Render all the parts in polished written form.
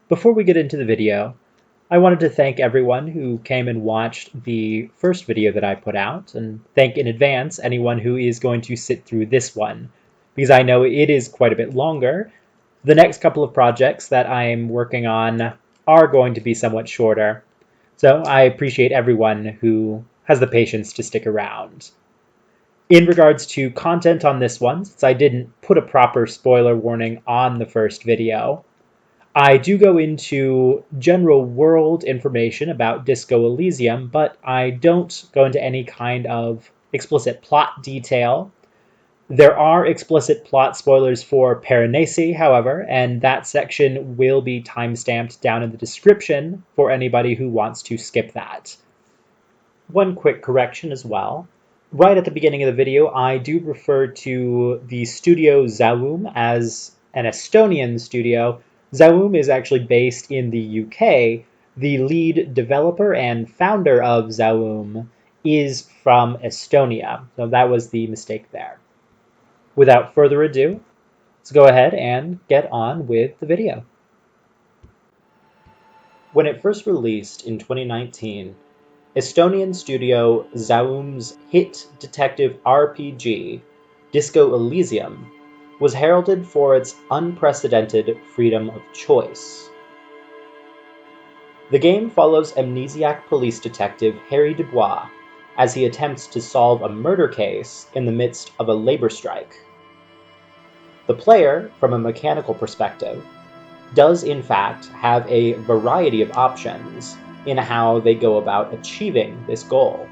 Before we get into the video, I wanted to thank everyone who came and watched the first video that I put out, and thank in advance anyone who is going to sit through this one, because I know it is quite a bit longer. The next couple of projects that I am working on are going to be somewhat shorter, so I appreciate everyone who has the patience to stick around. In regards to content on this one, since I didn't put a proper spoiler warning on the first video, I do go into general world information about Disco Elysium, but I don't go into any kind of explicit plot detail. There are explicit plot spoilers for Piranesi, however, and that section will be timestamped down in the description for anybody who wants to skip that. One quick correction as well. Right at the beginning of the video, I do refer to the studio Zaum as an Estonian studio. Zaum is actually based in the UK. The lead developer and founder of Zaum is from Estonia, so that was the mistake there. Without further ado, let's go ahead and get on with the video. When it first released in 2019, Estonian studio Zaum's hit detective RPG, Disco Elysium, was heralded for its unprecedented freedom of choice. The game follows amnesiac police detective Harry Dubois as he attempts to solve a murder case in the midst of a labor strike. The player, from a mechanical perspective, does in fact have a variety of options in how they go about achieving this goal.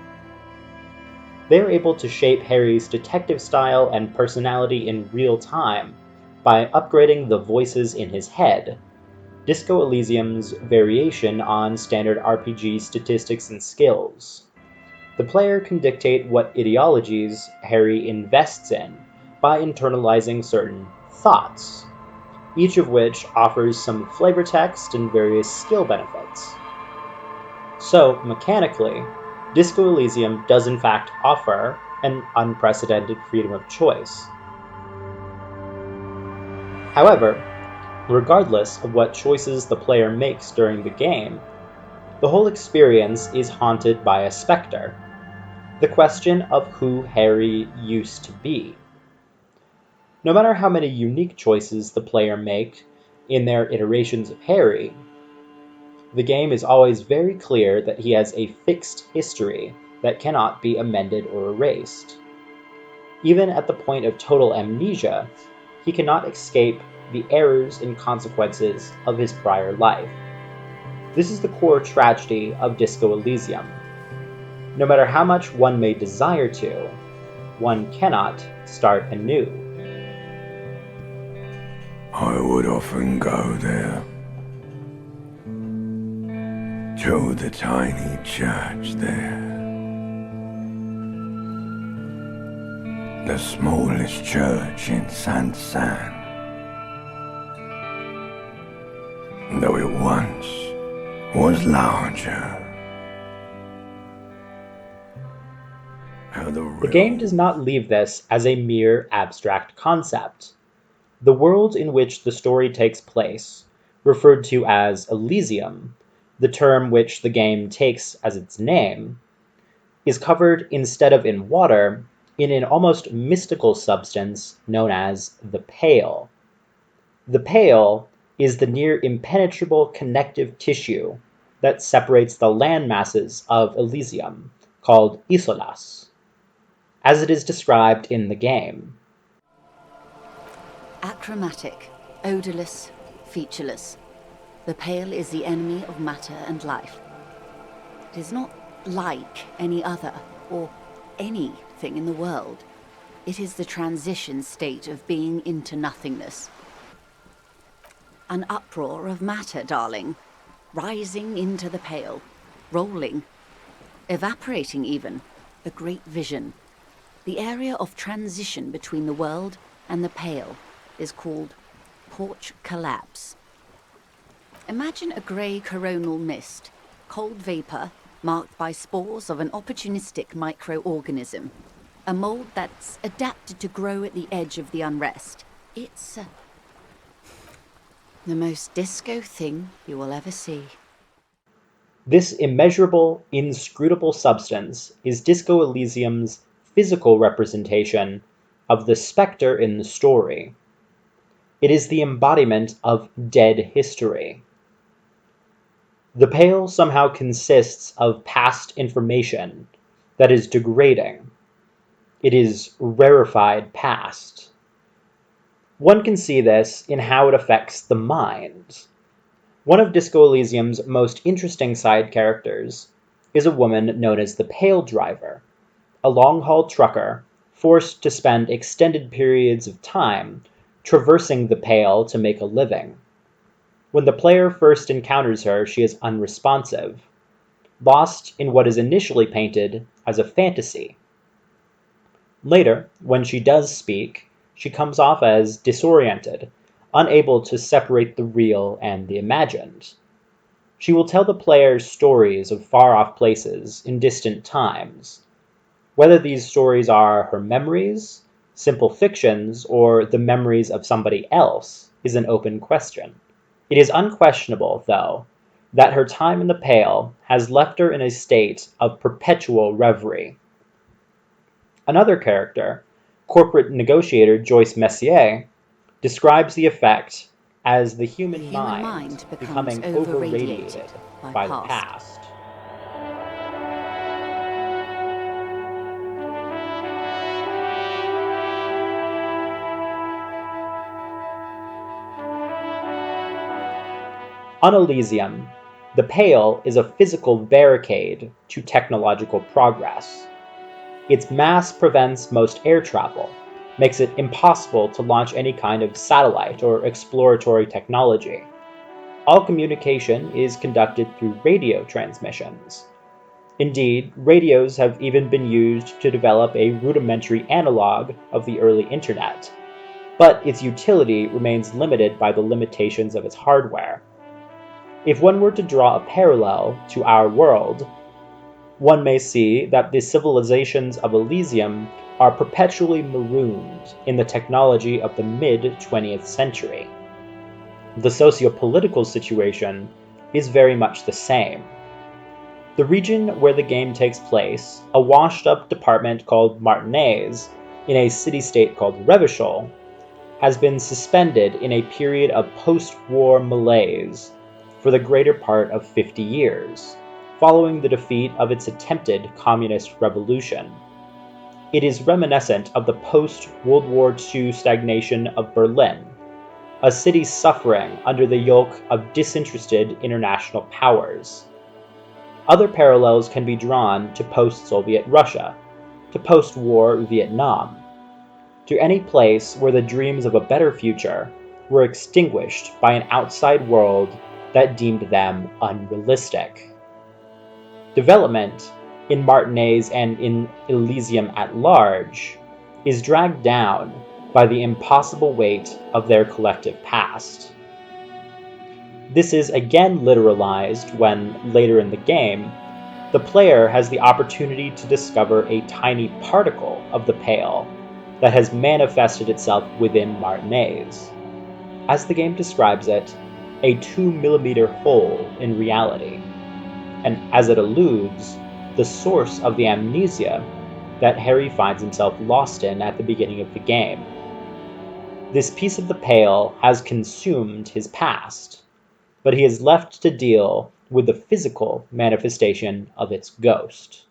They are able to shape Harry's detective style and personality in real time by upgrading the voices in his head, Disco Elysium's variation on standard RPG statistics and skills. The player can dictate what ideologies Harry invests in by internalizing certain thoughts, each of which offers some flavor text and various skill benefits. So, mechanically, Disco Elysium does in fact offer an unprecedented freedom of choice. However, regardless of what choices the player makes during the game, the whole experience is haunted by a specter, the question of who Harry used to be. No matter how many unique choices the player make in their iterations of Harry, the game is always very clear that he has a fixed history that cannot be amended or erased. Even at the point of total amnesia, he cannot escape the errors and consequences of his prior life. This is the core tragedy of Disco Elysium. No matter how much one may desire to, one cannot start anew. I would often go there, to the tiny church there, the smallest church in Saint-San, though it once was larger. The game does not leave this as a mere abstract concept. The world in which the story takes place, referred to as Elysium, the term which the game takes as its name, is covered instead of in water in an almost mystical substance known as the Pale. The Pale is the near impenetrable connective tissue that separates the land masses of Elysium, called Isolas, as it is described in the game. Achromatic, odorless, featureless, the Pale is the enemy of matter and life. It is not like any other, or anything in the world. It is the transition state of being into nothingness. An uproar of matter, darling, rising into the Pale, rolling, evaporating even, a great vision. The area of transition between the world and the Pale is called porch collapse. Imagine a grey coronal mist, cold vapour marked by spores of an opportunistic microorganism, a mould that's adapted to grow at the edge of the unrest. It's The most disco thing you will ever see. This immeasurable, inscrutable substance is Disco Elysium's physical representation of the specter in the story. It is the embodiment of dead history. The Pale somehow consists of past information that is degrading. It is rarefied past. One can see this in how it affects the mind. One of Disco Elysium's most interesting side characters is a woman known as the Pale Driver, a long-haul trucker forced to spend extended periods of time traversing the Pale to make a living. When the player first encounters her, she is unresponsive, lost in what is initially painted as a fantasy. Later, when she does speak, she comes off as disoriented, unable to separate the real and the imagined. She will tell the player stories of far-off places in distant times. Whether these stories are her memories, simple fictions, or the memories of somebody else is an open question. It is unquestionable, though, that her time in the Pale has left her in a state of perpetual reverie. Another character, corporate negotiator Joyce Messier, describes the effect as the human mind becoming overradiated by the past. On Elysium, the Pale is a physical barricade to technological progress. Its mass prevents most air travel, makes it impossible to launch any kind of satellite or exploratory technology. All communication is conducted through radio transmissions. Indeed, radios have even been used to develop a rudimentary analog of the early internet, but its utility remains limited by the limitations of its hardware. If one were to draw a parallel to our world, one may see that the civilizations of Elysium are perpetually marooned in the technology of the mid-20th century. The socio-political situation is very much the same. The region where the game takes place, a washed-up department called Martinez, in a city-state called Revachol, has been suspended in a period of post-war malaise for the greater part of 50 years, following the defeat of its attempted communist revolution. It is reminiscent of the post-World War II stagnation of Berlin, a city suffering under the yoke of disinterested international powers. Other parallels can be drawn to post-Soviet Russia, to post-war Vietnam, to any place where the dreams of a better future were extinguished by an outside world that deemed them unrealistic. Development in Martinez and in Elysium at large is dragged down by the impossible weight of their collective past. This is again literalized when, later in the game, the player has the opportunity to discover a tiny particle of the Pale that has manifested itself within Martinez. As the game describes it, a 2mm hole in reality, and as it alludes, the source of the amnesia that Harry finds himself lost in at the beginning of the game. This piece of the Pale has consumed his past, but he is left to deal with the physical manifestation of its ghost.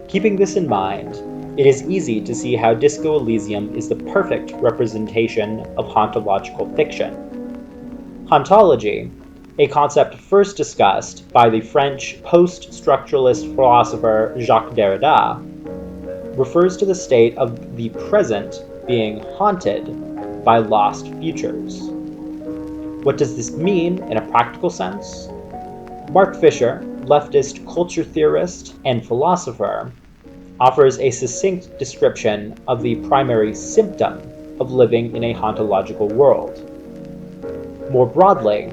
Keeping this in mind, it is easy to see how Disco Elysium is the perfect representation of hauntological fiction. Hauntology, a concept first discussed by the French post-structuralist philosopher Jacques Derrida, refers to the state of the present being haunted by lost futures. What does this mean in a practical sense? Mark Fisher, leftist culture theorist and philosopher, offers a succinct description of the primary symptom of living in a hauntological world. More broadly,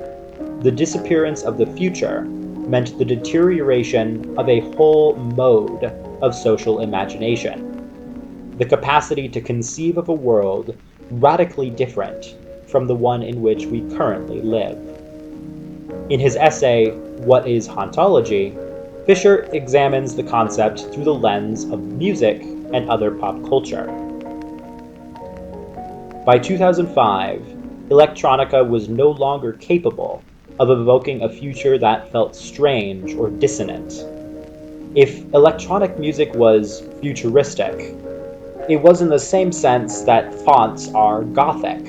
the disappearance of the future meant the deterioration of a whole mode of social imagination, the capacity to conceive of a world radically different from the one in which we currently live. In his essay, What is Hauntology?, Fisher examines the concept through the lens of music and other pop culture. By 2005, electronica was no longer capable of evoking a future that felt strange or dissonant. If electronic music was futuristic, it was in the same sense that fonts are Gothic.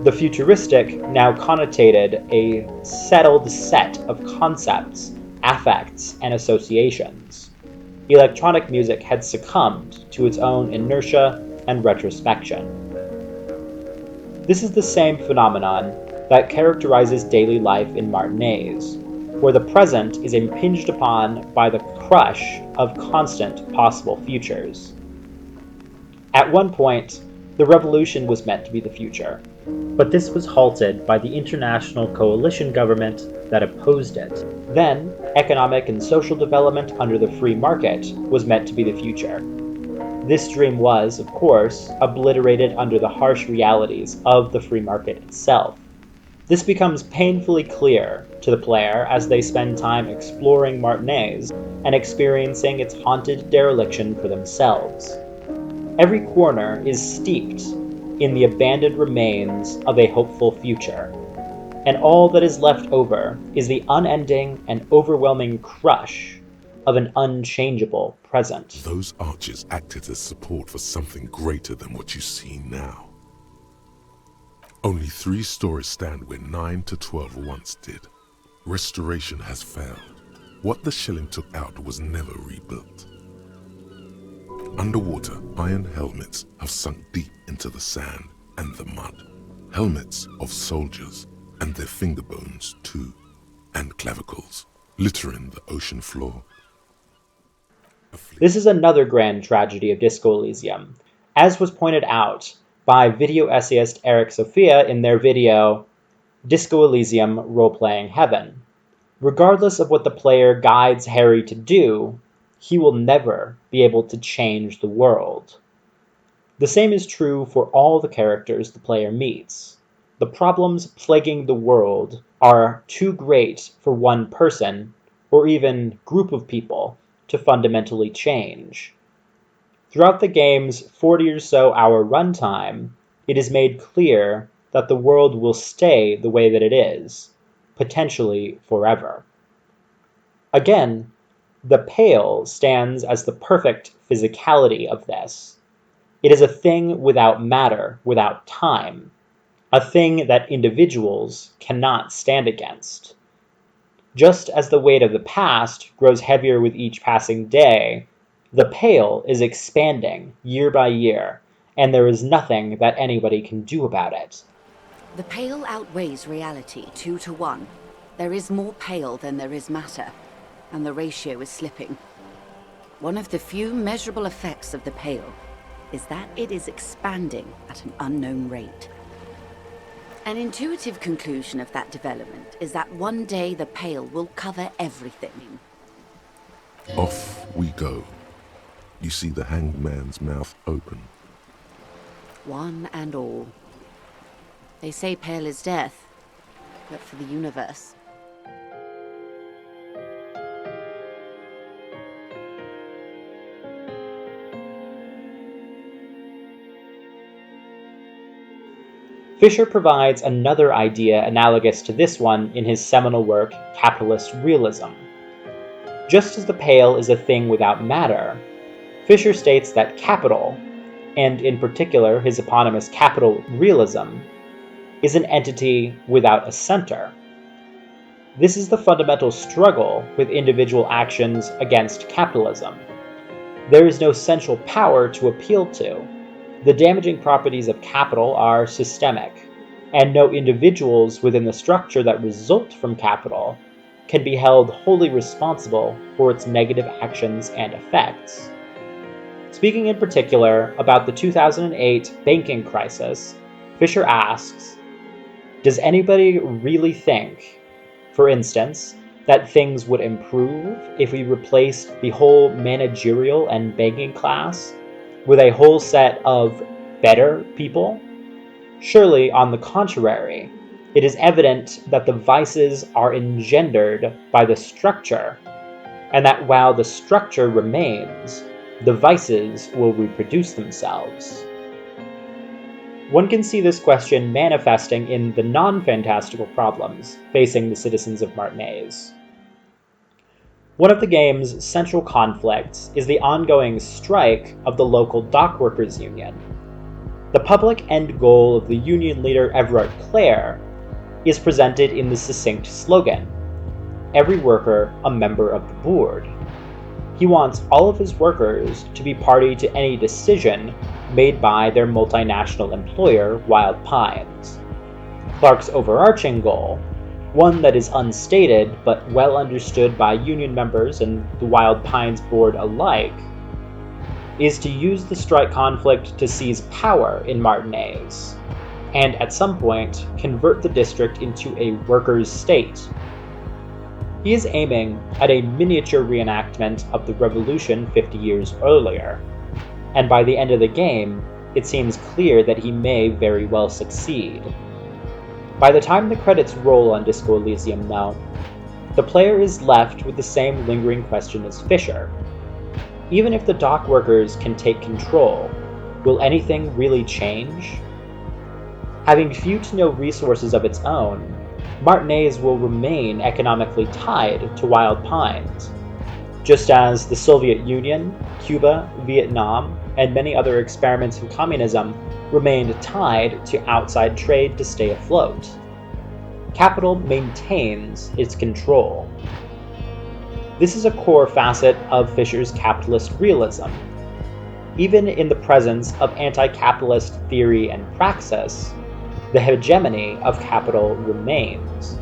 The futuristic now connotated a settled set of concepts, affects, and associations. Electronic music had succumbed to its own inertia and retrospection. This is the same phenomenon that characterizes daily life in Martinez, where the present is impinged upon by the crush of constant possible futures. At one point, the revolution was meant to be the future, but this was halted by the international coalition government that opposed it. Then, economic and social development under the free market was meant to be the future. This dream was, of course, obliterated under the harsh realities of the free market itself. This becomes painfully clear to the player as they spend time exploring Martinez and experiencing its haunted dereliction for themselves. Every corner is steeped in the abandoned remains of a hopeful future, and all that is left over is the unending and overwhelming crush of an unchangeable present. Those arches acted as support for something greater than what you see now. Only 3 stories stand where 9 to 12 once did. Restoration has failed. What the shelling took out was never rebuilt. Underwater, iron helmets have sunk deep into the sand and the mud. Helmets of soldiers, and their finger bones too, and clavicles, littering the ocean floor. This is another grand tragedy of Disco Elysium, as was pointed out by video essayist Eric Sophia in their video, Disco Elysium Role-Playing Heaven. Regardless of what the player guides Harry to do, he will never be able to change the world. The same is true for all the characters the player meets. The problems plaguing the world are too great for one person, or even group of people, to fundamentally change. Throughout the game's 40 or so hour runtime, it is made clear that the world will stay the way that it is, potentially forever. Again, the Pale stands as the perfect physicality of this. It is a thing without matter, without time, a thing that individuals cannot stand against. Just as the weight of the past grows heavier with each passing day, the Pale is expanding year by year, and there is nothing that anybody can do about it. The Pale outweighs reality 2 to 1. There is more Pale than there is matter, and the ratio is slipping. One of the few measurable effects of the Pale is that it is expanding at an unknown rate. An intuitive conclusion of that development is that one day the Pale will cover everything. Off we go. You see the hanged man's mouth open. One and all. They say Pale is death, but for the universe. Fisher provides another idea analogous to this one in his seminal work, Capitalist Realism. Just as the Pale is a thing without matter, Fisher states that capital, and in particular his eponymous Capital Realism, is an entity without a center. This is the fundamental struggle with individual actions against capitalism. There is no central power to appeal to. The damaging properties of capital are systemic, and no individuals within the structure that result from capital can be held wholly responsible for its negative actions and effects. Speaking in particular about the 2008 banking crisis, Fisher asks, does anybody really think, for instance, that things would improve if we replaced the whole managerial and banking class with a whole set of better people? Surely, on the contrary, it is evident that the vices are engendered by the structure, and that while the structure remains, the vices will reproduce themselves. One can see this question manifesting in the non-fantastical problems facing the citizens of Martinaise. One of the game's central conflicts is the ongoing strike of the local dockworkers union. The public end goal of the union leader Everard Clare is presented in the succinct slogan, "Every worker a member of the board." He wants all of his workers to be party to any decision made by their multinational employer, Wild Pines. Clark's overarching goal, one that is unstated but well understood by union members and the Wild Pines board alike, is to use the strike conflict to seize power in Martinaise, and at some point convert the district into a workers' state. He is aiming at a miniature reenactment of the revolution 50 years earlier, and by the end of the game, it seems clear that he may very well succeed. By the time the credits roll on Disco Elysium, though, the player is left with the same lingering question as Fisher. Even if the dock workers can take control, will anything really change? Having few to no resources of its own, Martinaise will remain economically tied to Wild Pines, just as the Soviet Union, Cuba, Vietnam, and many other experiments in communism remained tied to outside trade to stay afloat. Capital maintains its control. This is a core facet of Fisher's capitalist realism. Even in the presence of anti-capitalist theory and praxis, the hegemony of capital remains.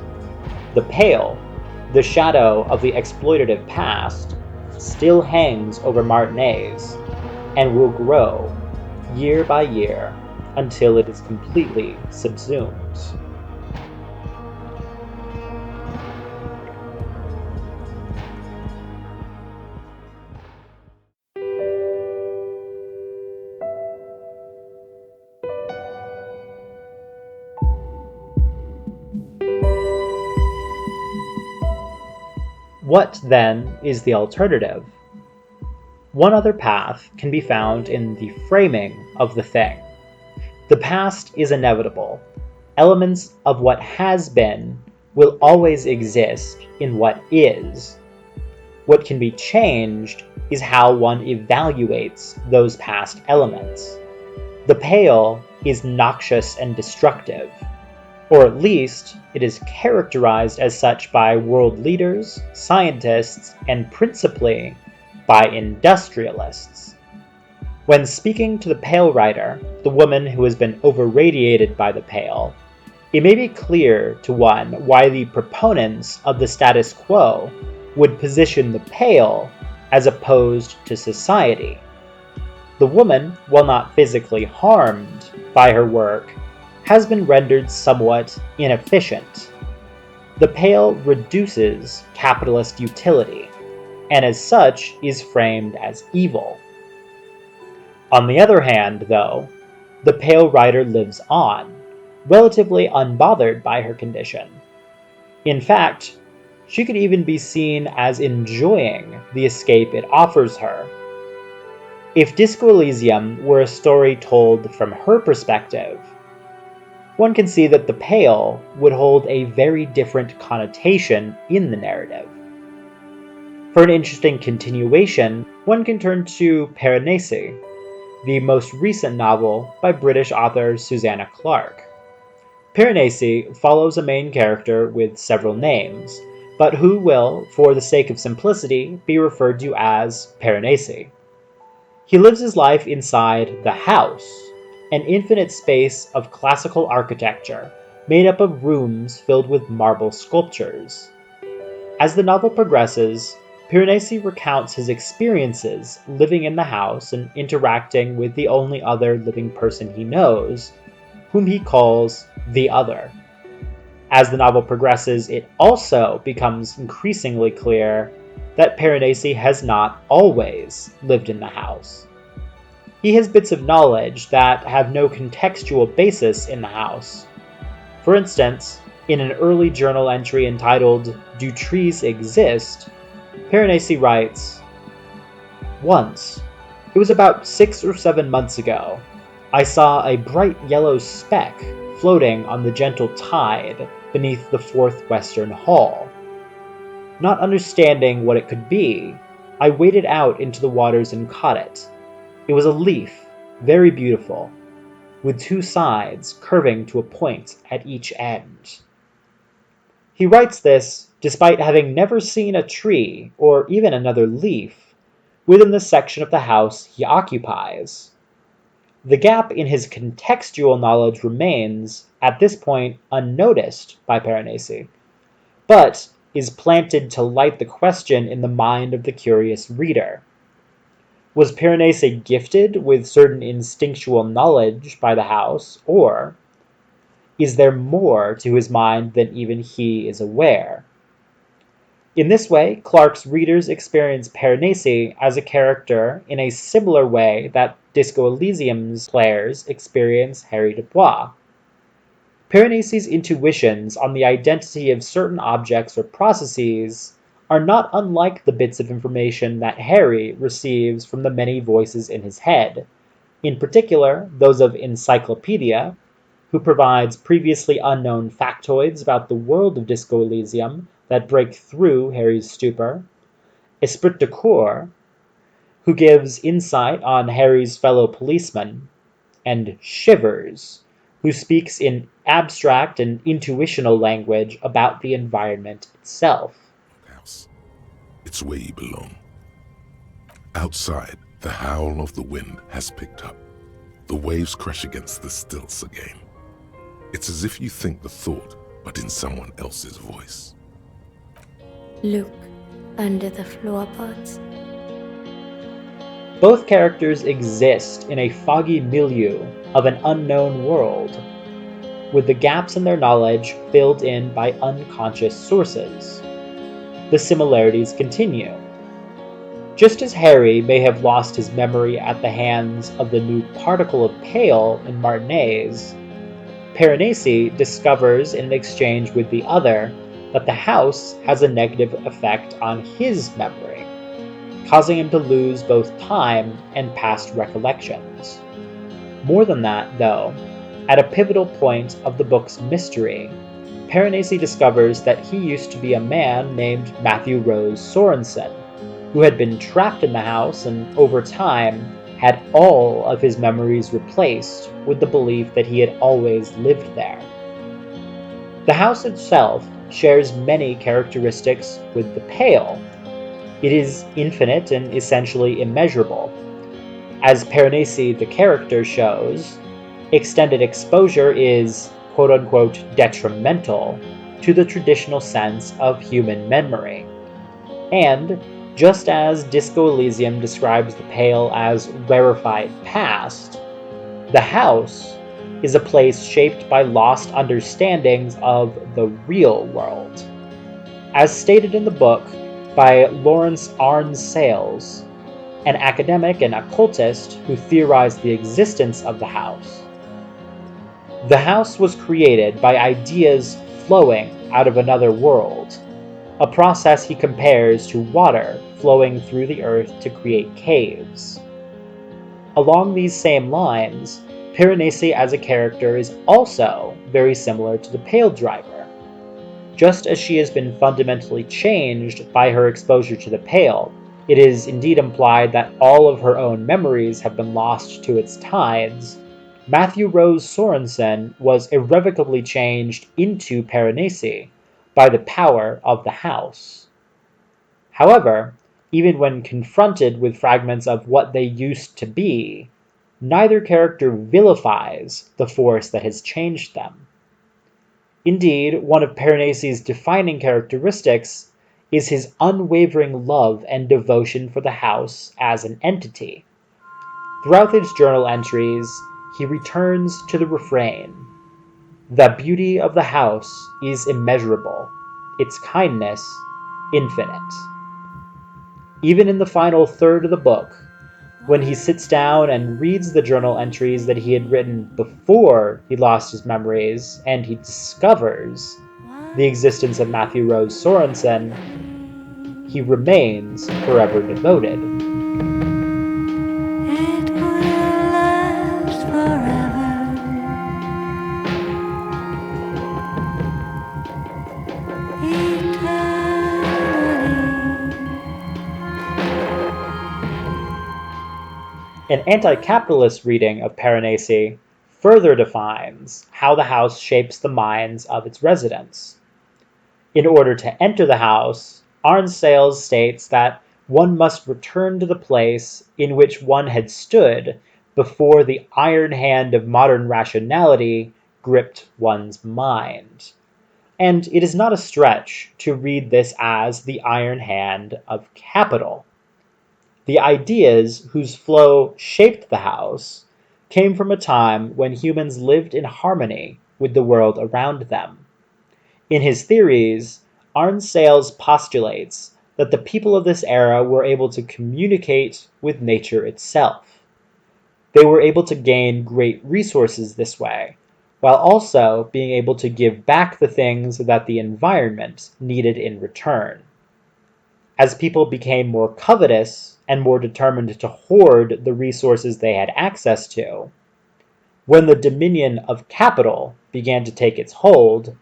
The Pale, the shadow of the exploitative past, still hangs over Martinaise, and will grow year by year until it is completely subsumed. What, then, is the alternative? One other path can be found in the framing of the thing. The past is inevitable. Elements of what has been will always exist in what is. What can be changed is how one evaluates those past elements. The Pale is noxious and destructive, or at least it is characterized as such by world leaders, scientists, and principally by industrialists. When speaking to the Pale Rider, the woman who has been overradiated by the Pale, it may be clear to one why the proponents of the status quo would position the Pale as opposed to society. The woman, while not physically harmed by her work, has been rendered somewhat inefficient. The Pale reduces capitalist utility, and as such is framed as evil. On the other hand, though, the Pale Rider lives on, relatively unbothered by her condition. In fact, she could even be seen as enjoying the escape it offers her. If Disco Elysium were a story told from her perspective, one can see that the Pale would hold a very different connotation in the narrative. For an interesting continuation, one can turn to Piranesi, the most recent novel by British author Susanna Clarke. Piranesi follows a main character with several names, but who will, for the sake of simplicity, be referred to as Piranesi. He lives his life inside the house, an infinite space of classical architecture made up of rooms filled with marble sculptures. As the novel progresses, Piranesi recounts his experiences living in the house and interacting with the only other living person he knows, whom he calls the Other. As the novel progresses, it also becomes increasingly clear that Piranesi has not always lived in the house. He has bits of knowledge that have no contextual basis in the house. For instance, in an early journal entry entitled "Do Trees Exist?", Piranesi writes, "Once, it was about 6 or 7 months ago, I saw a bright yellow speck floating on the gentle tide beneath the fourth western hall. Not understanding what it could be, I waded out into the waters and caught it. It was a leaf, very beautiful, with 2 sides curving to a point at each end." He writes this despite having never seen a tree, or even another leaf, within the section of the house he occupies. The gap in his contextual knowledge remains, at this point, unnoticed by Piranesi, but is planted to light the question in the mind of the curious reader. Was Piranesi gifted with certain instinctual knowledge by the house, or is there more to his mind than even he is aware? In this way, Clarke's readers experience Piranesi as a character in a similar way that Disco Elysium's players experience Harry Dubois. Piranesi's intuitions on the identity of certain objects or processes are not unlike the bits of information that Harry receives from the many voices in his head, in particular those of Encyclopedia, who provides previously unknown factoids about the world of Disco Elysium that break through Harry's stupor, Esprit de Corps, who gives insight on Harry's fellow policeman, and Shivers, who speaks in abstract and intuitional language about the environment itself. House. It's where you belong. Outside, the howl of the wind has picked up. The waves crash against the stilts again. It's as if you think the thought, but in someone else's voice. Look under the floorboards. Both characters exist in a foggy milieu of an unknown world, with the gaps in their knowledge filled in by unconscious sources. The similarities continue. Just as Harry may have lost his memory at the hands of the new particle of pale in Martinez, Piranesi discovers in an exchange with the other that the house has a negative effect on his memory, causing him to lose both time and past recollections. More than that, though, at a pivotal point of the book's mystery, Piranesi discovers that he used to be a man named Matthew Rose Sorensen, who had been trapped in the house and, over time, had all of his memories replaced with the belief that he had always lived there. The house itself shares many characteristics with the Pale. It is infinite and essentially immeasurable. As Piranesi the character shows, extended exposure is quote-unquote detrimental to the traditional sense of human memory. And just as Disco Elysium describes the Pale as rarefied past, the house is a place shaped by lost understandings of the real world. As stated in the book by Lawrence Arne Sales, an academic and occultist who theorized the existence of the house, the house was created by ideas flowing out of another world, a process he compares to water flowing through the earth to create caves. Along these same lines, Piranesi as a character is also very similar to the Pale Driver. Just as she has been fundamentally changed by her exposure to the Pale, it is indeed implied that all of her own memories have been lost to its tides. Matthew Rose Sorensen was irrevocably changed into Piranesi by the power of the house. However, even when confronted with fragments of what they used to be, neither character vilifies the force that has changed them. Indeed, one of Piranesi's defining characteristics is his unwavering love and devotion for the house as an entity. Throughout his journal entries, he returns to the refrain, The beauty of the house is immeasurable, its kindness infinite. Even in the final third of the book, when he sits down and reads the journal entries that he had written before he lost his memories, and he discovers the existence of Matthew Rose Sorensen, he remains forever devoted. It will last forever. An anti-capitalist reading of Piranesi further defines how the house shapes the minds of its residents. In order to enter the house, Arne Sales states that one must return to the place in which one had stood before the iron hand of modern rationality gripped one's mind. And it is not a stretch to read this as the iron hand of capital. The ideas whose flow shaped the house came from a time when humans lived in harmony with the world around them. In his theories, Arne Sales postulates that the people of this era were able to communicate with nature itself. They were able to gain great resources this way, while also being able to give back the things that the environment needed in return. As people became more covetous and more determined to hoard the resources they had access to, when the dominion of capital began to take its hold,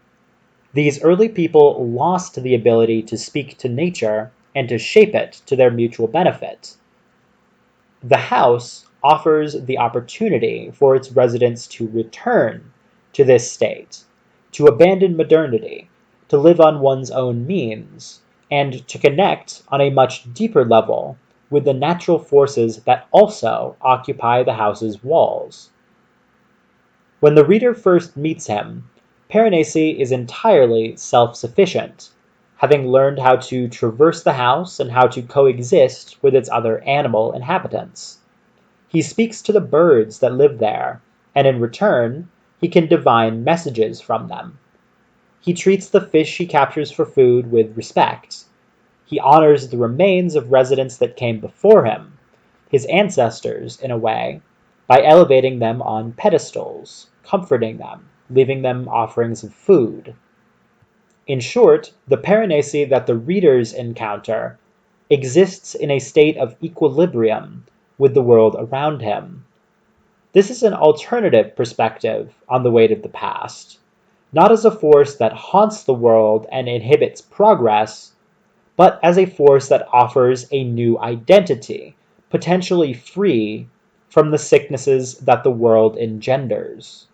these early people lost the ability to speak to nature and to shape it to their mutual benefit. The house offers the opportunity for its residents to return to this state, to abandon modernity, to live on one's own means, and to connect on a much deeper level with the natural forces that also occupy the house's walls. When the reader first meets him, Piranesi is entirely self-sufficient, having learned how to traverse the house and how to coexist with its other animal inhabitants. He speaks to the birds that live there, and in return, he can divine messages from them. He treats the fish he captures for food with respect. He honors the remains of residents that came before him, his ancestors in a way, by elevating them on pedestals, comforting them, leaving them offerings of food. In short, the Piranesi that the readers encounter exists in a state of equilibrium with the world around him. This is an alternative perspective on the weight of the past, not as a force that haunts the world and inhibits progress, but as a force that offers a new identity, potentially free from the sicknesses that the world engenders.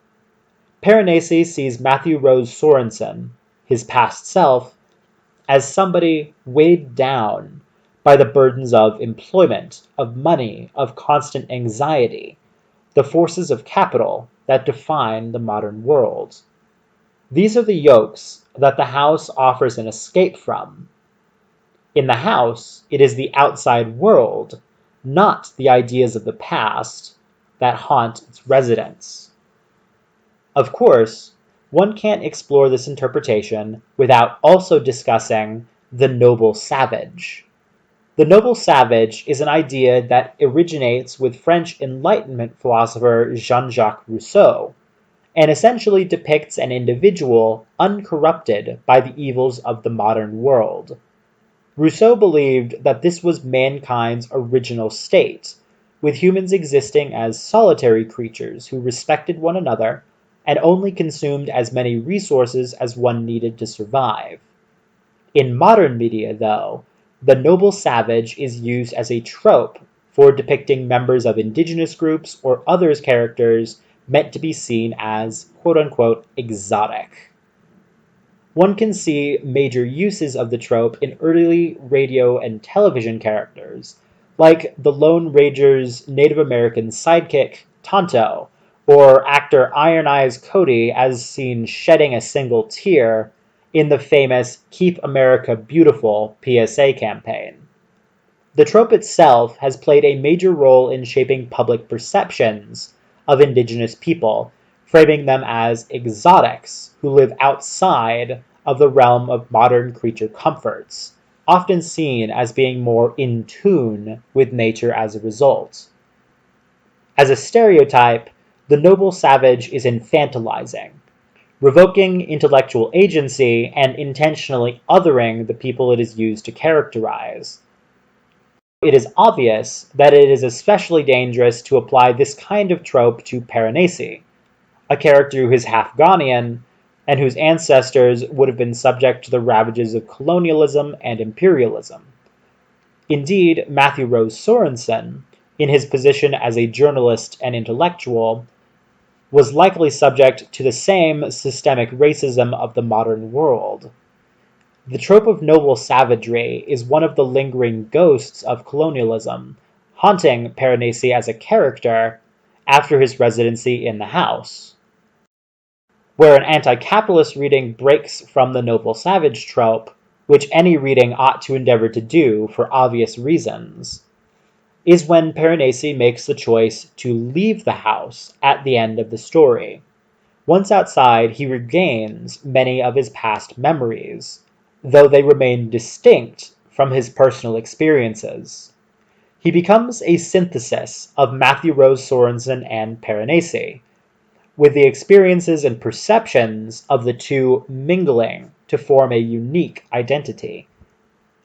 Piranesi sees Matthew Rose Sorensen, his past self, as somebody weighed down by the burdens of employment, of money, of constant anxiety, the forces of capital that define the modern world. These are the yokes that the house offers an escape from. In the house, it is the outside world, not the ideas of the past, that haunt its residents. Of course, one can't explore this interpretation without also discussing the noble savage. The noble savage is an idea that originates with French Enlightenment philosopher Jean-Jacques Rousseau, and essentially depicts an individual uncorrupted by the evils of the modern world. Rousseau believed that this was mankind's original state, with humans existing as solitary creatures who respected one another and only consumed as many resources as one needed to survive. In modern media, though, the noble savage is used as a trope for depicting members of indigenous groups or other characters meant to be seen as quote-unquote exotic. One can see major uses of the trope in early radio and television characters, like the Lone Ranger's Native American sidekick, Tonto, or actor Iron Eyes Cody as seen shedding a single tear in the famous Keep America Beautiful PSA campaign. The trope itself has played a major role in shaping public perceptions of indigenous people, framing them as exotics who live outside of the realm of modern creature comforts, often seen as being more in tune with nature as a result. As a stereotype, the noble savage is infantilizing, revoking intellectual agency and intentionally othering the people it is used to characterize. It is obvious that it is especially dangerous to apply this kind of trope to Piranesi, a character who is half Ghanaian and whose ancestors would have been subject to the ravages of colonialism and imperialism. Indeed, Matthew Rose Sorensen, in his position as a journalist and intellectual, was likely subject to the same systemic racism of the modern world. The trope of noble savagery is one of the lingering ghosts of colonialism, haunting Piranesi as a character after his residency in the house. Where an anti-capitalist reading breaks from the noble savage trope, which any reading ought to endeavor to do for obvious reasons, is when Piranesi makes the choice to leave the house at the end of the story. Once outside, he regains many of his past memories, though they remain distinct from his personal experiences. He becomes a synthesis of Matthew Rose Sorensen and Piranesi, with the experiences and perceptions of the two mingling to form a unique identity.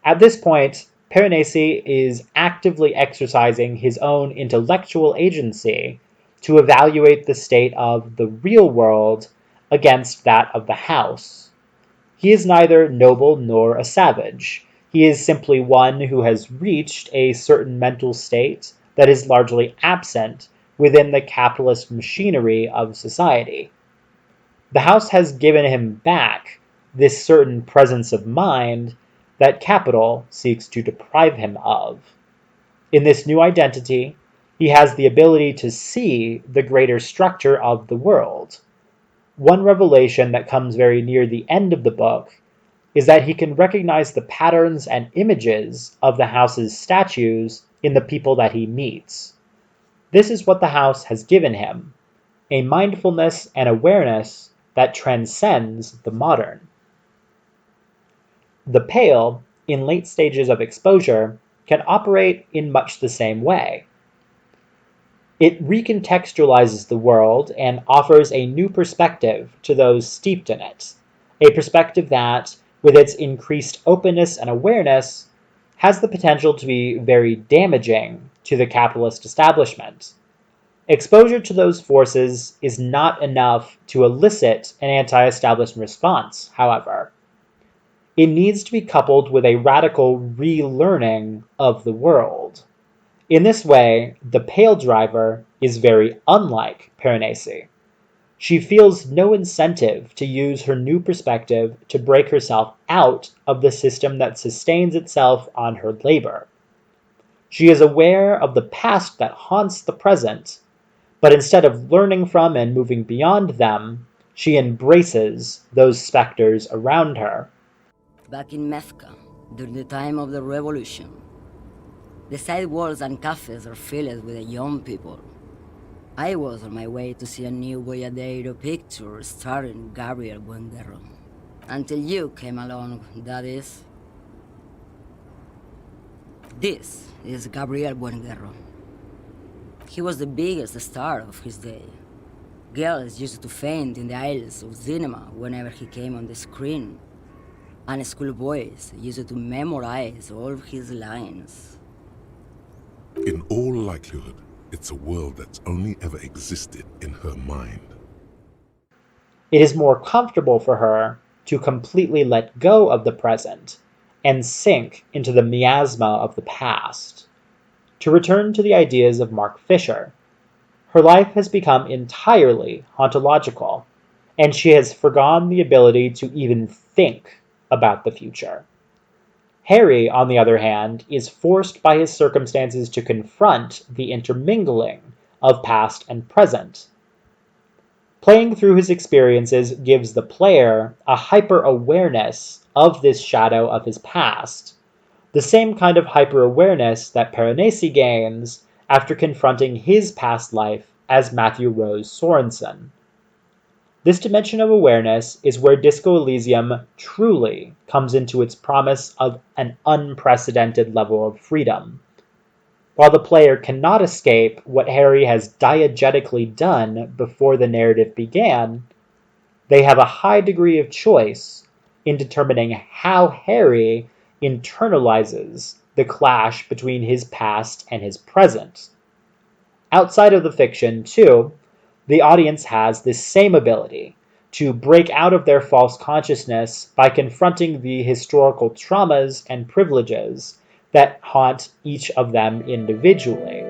At this point, Piranesi is actively exercising his own intellectual agency to evaluate the state of the real world against that of the house. He is neither noble nor a savage. He is simply one who has reached a certain mental state that is largely absent within the capitalist machinery of society. The house has given him back this certain presence of mind that capital seeks to deprive him of. In this new identity, he has the ability to see the greater structure of the world. One revelation that comes very near the end of the book is that he can recognize the patterns and images of the house's statues in the people that he meets. This is what the house has given him, a mindfulness and awareness that transcends the modern. The Pale, in late stages of exposure, can operate in much the same way. It recontextualizes the world and offers a new perspective to those steeped in it, a perspective that, with its increased openness and awareness, has the potential to be very damaging to the capitalist establishment. Exposure to those forces is not enough to elicit an anti-establishment response, however. It needs to be coupled with a radical relearning of the world. In this way, the Pale Driver is very unlike Piranesi. She feels no incentive to use her new perspective to break herself out of the system that sustains itself on her labor. She is aware of the past that haunts the present, but instead of learning from and moving beyond them, she embraces those specters around her. Back in Mecca, during the time of the revolution, the sidewalks and cafes are filled with the young people. I was on my way to see a new Boyadero picture starring Gabriel Buenguerro. Until you came along, that is. This is Gabriel Buenguerro. He was the biggest star of his day. Girls used to faint in the aisles of cinema whenever he came on the screen. And schoolboys used to memorize all of his lines. In all likelihood, it's a world that's only ever existed in her mind. It is more comfortable for her to completely let go of the present and sink into the miasma of the past. To return to the ideas of Mark Fisher, her life has become entirely hauntological, and she has forgone the ability to even think about the future. Harry, on the other hand, is forced by his circumstances to confront the intermingling of past and present. Playing through his experiences gives the player a hyper-awareness of this shadow of his past, the same kind of hyper-awareness that Piranesi gains after confronting his past life as Matthew Rose Sorensen. This dimension of awareness is where Disco Elysium truly comes into its promise of an unprecedented level of freedom. While the player cannot escape what Harry has diegetically done before the narrative began, they have a high degree of choice in determining how Harry internalizes the clash between his past and his present. Outside of the fiction, too, the audience has this same ability to break out of their false consciousness by confronting the historical traumas and privileges that haunt each of them individually.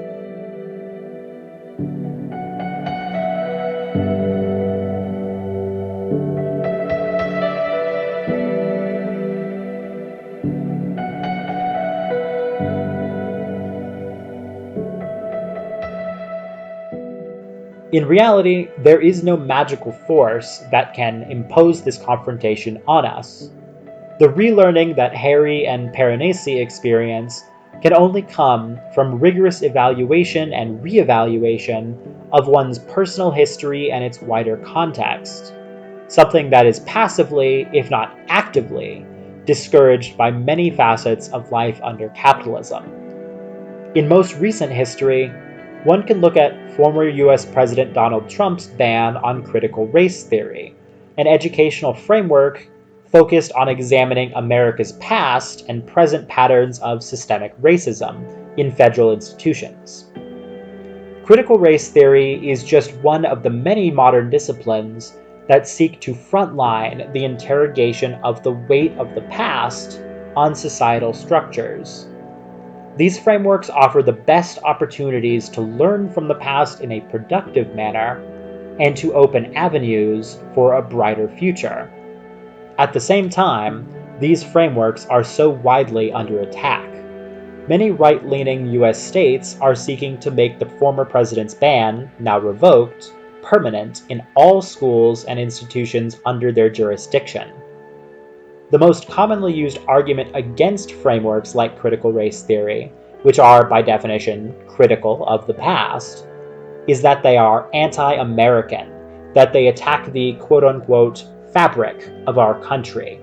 In reality, there is no magical force that can impose this confrontation on us. The relearning that Harry and Piranesi experience can only come from rigorous evaluation and re-evaluation of one's personal history and its wider context, something that is passively, if not actively, discouraged by many facets of life under capitalism. In most recent history, one can look at former US President Donald Trump's ban on critical race theory, an educational framework focused on examining America's past and present patterns of systemic racism in federal institutions. Critical race theory is just one of the many modern disciplines that seek to frontline the interrogation of the weight of the past on societal structures. These frameworks offer the best opportunities to learn from the past in a productive manner and to open avenues for a brighter future. At the same time, these frameworks are so widely under attack. Many right-leaning US states are seeking to make the former president's ban, now revoked, permanent in all schools and institutions under their jurisdiction. The most commonly used argument against frameworks like critical race theory, which are by definition critical of the past, is that they are anti-American, that they attack the quote-unquote fabric of our country.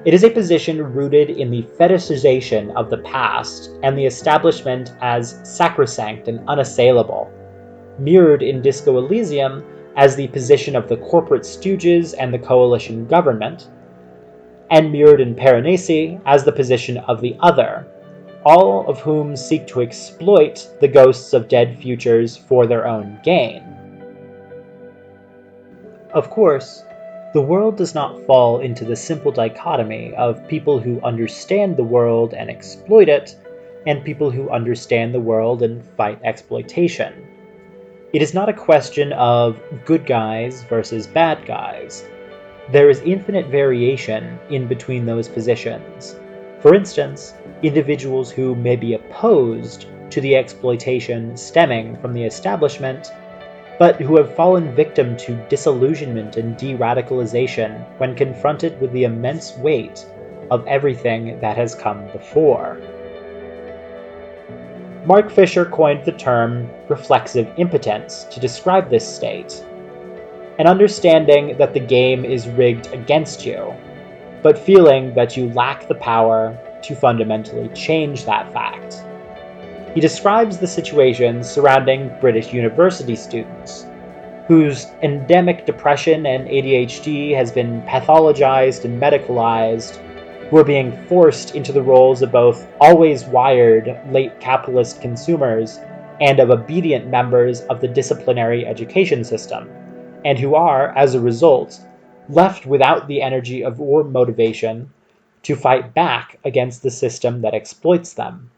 It is a position rooted in the fetishization of the past and the establishment as sacrosanct and unassailable, mirrored in Disco Elysium as the position of the corporate stooges and the coalition government, and mirrored in Piranesi as the position of the other, all of whom seek to exploit the ghosts of dead futures for their own gain. Of course, the world does not fall into the simple dichotomy of people who understand the world and exploit it, and people who understand the world and fight exploitation. It is not a question of good guys versus bad guys. There is infinite variation in between those positions. For instance, individuals who may be opposed to the exploitation stemming from the establishment, but who have fallen victim to disillusionment and de-radicalization when confronted with the immense weight of everything that has come before. Mark Fisher coined the term reflexive impotence to describe this state, an understanding that the game is rigged against you, but feeling that you lack the power to fundamentally change that fact. He describes the situation surrounding British university students, whose endemic depression and ADHD has been pathologized and medicalized, who are being forced into the roles of both always wired late capitalist consumers and of obedient members of the disciplinary education system, and who are, as a result, left without the energy or motivation to fight back against the system that exploits them.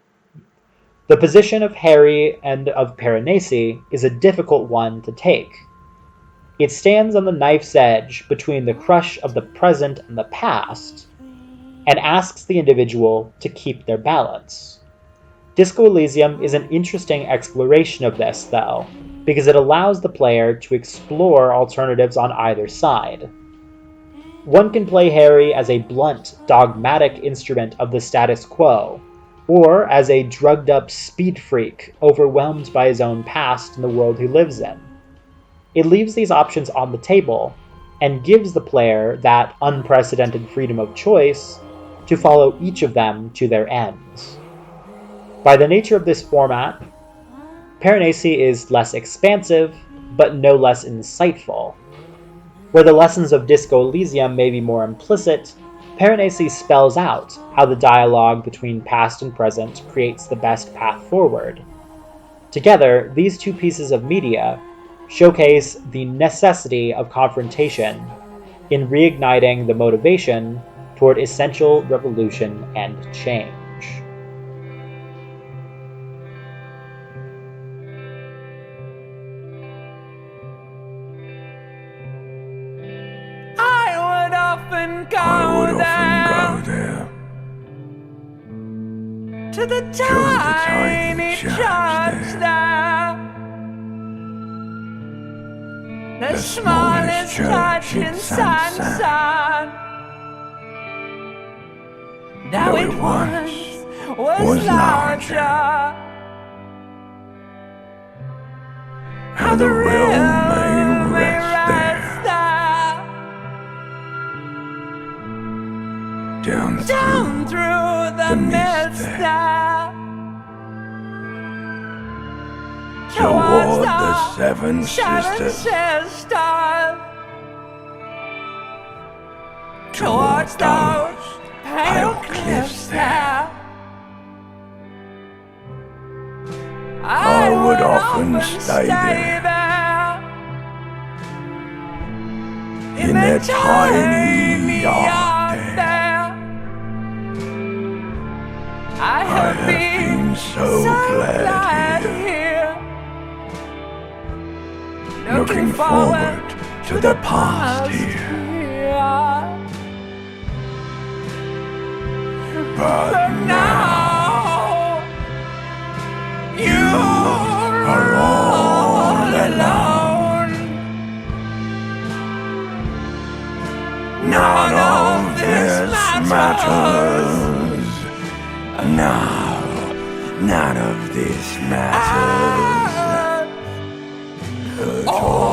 The position of Harry and of Piranesi is a difficult one to take. It stands on the knife's edge between the crush of the present and the past, and asks the individual to keep their balance. Disco Elysium is an interesting exploration of this, though, because it allows the player to explore alternatives on either side. One can play Harry as a blunt, dogmatic instrument of the status quo, or as a drugged-up speed freak overwhelmed by his own past and the world he lives in. it leaves these options on the table and gives the player that unprecedented freedom of choice to follow each of them to their ends. By the nature of this format, Piranesi is less expansive, but no less insightful. Where the lessons of Disco Elysium may be more implicit, Piranesi spells out how the dialogue between past and present creates the best path forward. Together, these two pieces of media showcase the necessity of confrontation in reigniting the motivation toward essential revolution and change. I would often go there to the tiny church there, the smallest church in Sansan. Now it once was larger. How the realm may rest there, down through the mist there, Toward the seven sisters, towards those pale cliffs there. I would often stay there, in their tiny yard there. I have been so glad here, looking forward to the past here. But now you are all alone. None of this matters. Now, none of this matters at all.